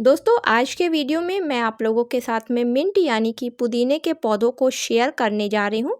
दोस्तों आज के वीडियो में मैं आप लोगों के साथ में मिंट यानी कि पुदीने के पौधों को शेयर करने जा रही हूँ।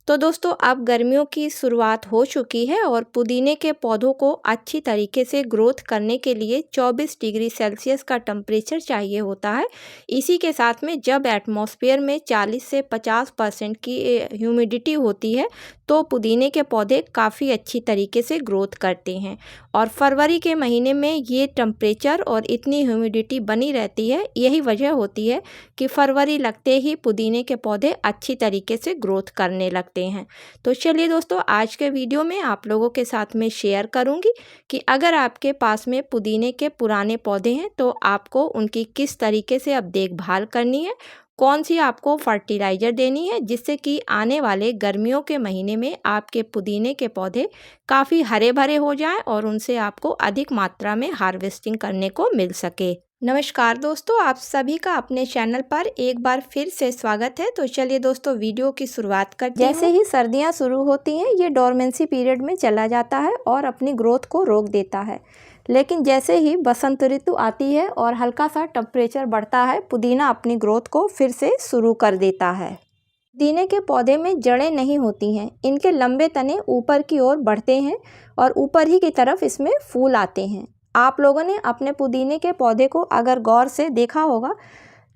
तो दोस्तों अब गर्मियों की शुरुआत हो चुकी है और पुदीने के पौधों को अच्छी तरीके से ग्रोथ करने के लिए 24 डिग्री सेल्सियस का टेम्परेचर चाहिए होता है। इसी के साथ में जब एटमॉस्फेयर में 40 से 50% की ह्यूमिडिटी होती है तो पुदीने के पौधे काफ़ी अच्छी तरीके से ग्रोथ करते हैं। और फरवरी के महीने में ये टेम्परेचर और इतनी ह्यूमिडिटी बनी रहती है। यही वजह होती है कि फरवरी लगते ही पुदीने के पौधे अच्छी तरीके से ग्रोथ करने लगते हैं। तो चलिए दोस्तों आज के वीडियो में आप लोगों के साथ में शेयर करूंगी कि अगर आपके पास में पुदीने के पुराने पौधे हैं तो आपको उनकी किस तरीके से अब देखभाल करनी है, कौन सी आपको फर्टिलाइज़र देनी है, जिससे कि आने वाले गर्मियों के महीने में आपके पुदीने के पौधे काफ़ी हरे भरे हो जाएं और उनसे आपको अधिक मात्रा में हार्वेस्टिंग करने को मिल सके। नमस्कार दोस्तों, आप सभी का अपने चैनल पर एक बार फिर से स्वागत है। तो चलिए दोस्तों वीडियो की शुरुआत करते हैं। जैसे ही सर्दियां शुरू होती हैं ये डोरमेंसी पीरियड में चला जाता है और अपनी ग्रोथ को रोक देता है, लेकिन जैसे ही बसंत ऋतु आती है और हल्का सा टेम्परेचर बढ़ता है पुदीना अपनी ग्रोथ को फिर से शुरू कर देता है। पुदीने के पौधे में जड़ें नहीं होती हैं, इनके लंबे तने ऊपर की ओर बढ़ते हैं और ऊपर ही की तरफ इसमें फूल आते हैं। आप लोगों ने अपने पुदीने के पौधे को अगर गौर से देखा होगा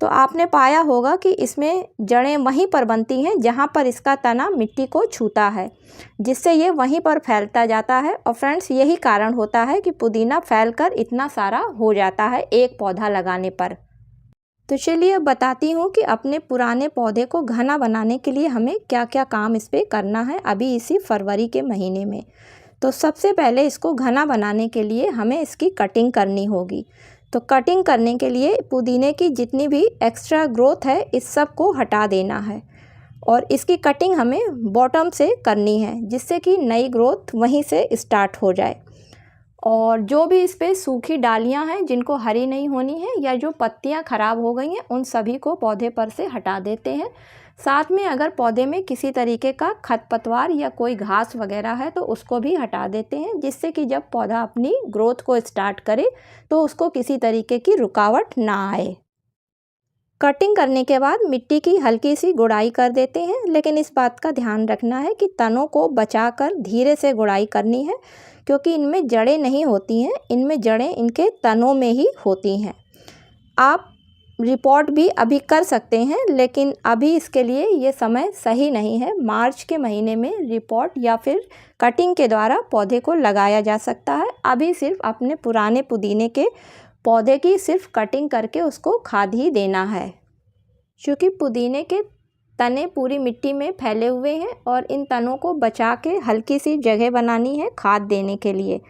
तो आपने पाया होगा कि इसमें जड़ें वहीं पर बनती हैं जहां पर इसका तना मिट्टी को छूता है, जिससे ये वहीं पर फैलता जाता है। और फ्रेंड्स यही कारण होता है कि पुदीना फैलकर इतना सारा हो जाता है एक पौधा लगाने पर। तो चलिए अब बताती हूँ कि अपने पुराने पौधे को घना बनाने के लिए हमें क्या क्या काम इस पर करना है अभी इसी फरवरी के महीने में। तो सबसे पहले इसको घना बनाने के लिए हमें इसकी कटिंग करनी होगी। तो कटिंग करने के लिए पुदीने की जितनी भी एक्स्ट्रा ग्रोथ है इस सब को हटा देना है और इसकी कटिंग हमें बॉटम से करनी है, जिससे कि नई ग्रोथ वहीं से स्टार्ट हो जाए। और जो भी इस पर सूखी डालियां हैं जिनको हरी नहीं होनी है या जो पत्तियां खराब हो गई हैं उन सभी को पौधे पर से हटा देते हैं। साथ में अगर पौधे में किसी तरीके का खरपतवार या कोई घास वगैरह है तो उसको भी हटा देते हैं, जिससे कि जब पौधा अपनी ग्रोथ को स्टार्ट करे तो उसको किसी तरीके की रुकावट ना आए। कटिंग करने के बाद मिट्टी की हल्की सी गुड़ाई कर देते हैं, लेकिन इस बात का ध्यान रखना है कि तनों को बचाकर धीरे से गुड़ाई करनी है, क्योंकि इनमें जड़ें नहीं होती हैं, इनमें जड़ें इनके तनों में ही होती हैं। आप रिपोर्ट भी अभी कर सकते हैं, लेकिन अभी इसके लिए ये समय सही नहीं है। मार्च के महीने में रिपोर्ट या फिर कटिंग के द्वारा पौधे को लगाया जा सकता है। अभी सिर्फ अपने पुराने पुदीने के पौधे की सिर्फ कटिंग करके उसको खाद ही देना है, क्योंकि पुदीने के तने पूरी मिट्टी में फैले हुए हैं और इन तनों को बचा के हल्की सी जगह बनानी है खाद देने के लिए।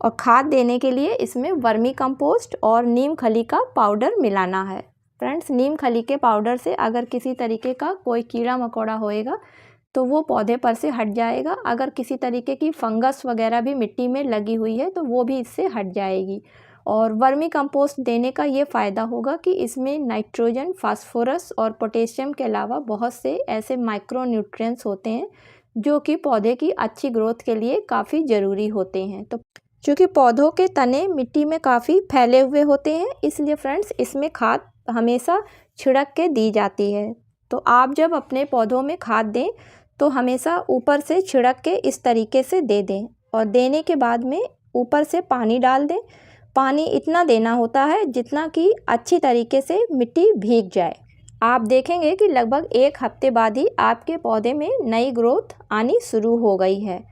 और खाद देने के लिए इसमें वर्मी कंपोस्ट और नीम खली का पाउडर मिलाना है। फ्रेंड्स नीम खली के पाउडर से अगर किसी तरीके का कोई कीड़ा मकोड़ा होएगा तो वो पौधे पर से हट जाएगा। अगर किसी तरीके की फंगस वगैरह भी मिट्टी में लगी हुई है तो वो भी इससे हट जाएगी। और वर्मी कंपोस्ट देने का ये फ़ायदा होगा कि इसमें नाइट्रोजन, फास्फोरस और पोटेशियम के अलावा बहुत से ऐसे माइक्रो न्यूट्रिएंट्स होते हैं जो कि पौधे की अच्छी ग्रोथ के लिए काफ़ी ज़रूरी होते हैं। तो क्योंकि पौधों के तने मिट्टी में काफ़ी फैले हुए होते हैं, इसलिए फ्रेंड्स इसमें खाद हमेशा छिड़क के दी जाती है। तो आप जब अपने पौधों में खाद दें तो हमेशा ऊपर से छिड़क के इस तरीके से दे दें और देने के बाद में ऊपर से पानी डाल दें। पानी इतना देना होता है जितना कि अच्छी तरीके से मिट्टी भीग जाए। आप देखेंगे कि लगभग 1 हफ्ते बाद ही आपके पौधे में नई ग्रोथ आनी शुरू हो गई है।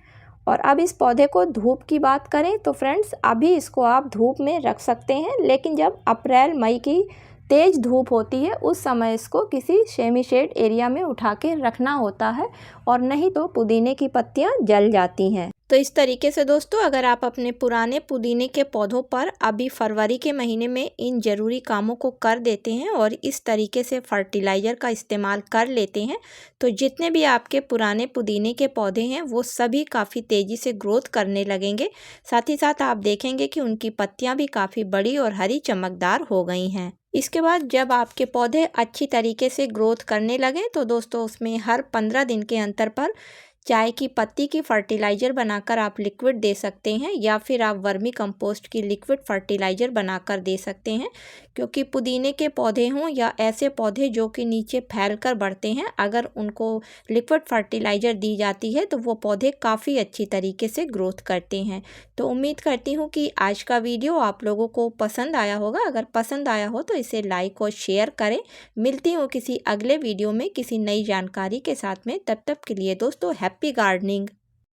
और अब इस पौधे को धूप की बात करें तो फ्रेंड्स अभी इसको आप धूप में रख सकते हैं, लेकिन जब अप्रैल मई की तेज़ धूप होती है उस समय इसको किसी सेमी शेड एरिया में उठा के रखना होता है, और नहीं तो पुदीने की पत्तियां जल जाती हैं। तो इस तरीके से दोस्तों अगर आप अपने पुराने पुदीने के पौधों पर अभी फरवरी के महीने में इन ज़रूरी कामों को कर देते हैं और इस तरीके से फर्टिलाइज़र का इस्तेमाल कर लेते हैं तो जितने भी आपके पुराने पुदीने के पौधे हैं वो सभी काफ़ी तेज़ी से ग्रोथ करने लगेंगे। साथ ही साथ आप देखेंगे कि उनकी पत्तियाँ भी काफ़ी बड़ी और हरी चमकदार हो गई हैं। इसके बाद जब आपके पौधे अच्छी तरीके से ग्रोथ करने लगें तो दोस्तों उसमें हर 15 दिन के अंतर पर चाय की पत्ती की फर्टिलाइज़र बनाकर आप लिक्विड दे सकते हैं, या फिर आप वर्मी कंपोस्ट की लिक्विड फर्टिलाइज़र बनाकर दे सकते हैं। क्योंकि पुदीने के पौधे हों या ऐसे पौधे जो कि नीचे फैलकर बढ़ते हैं, अगर उनको लिक्विड फर्टिलाइज़र दी जाती है तो वो पौधे काफ़ी अच्छी तरीके से ग्रोथ करते हैं। तो उम्मीद करती हूँ कि आज का वीडियो आप लोगों को पसंद आया होगा। अगर पसंद आया हो तो इसे लाइक और शेयर करें। मिलती हूँ किसी अगले वीडियो में किसी नई जानकारी के साथ में। तब तक के लिए दोस्तों हैप्पी गार्डनिंग।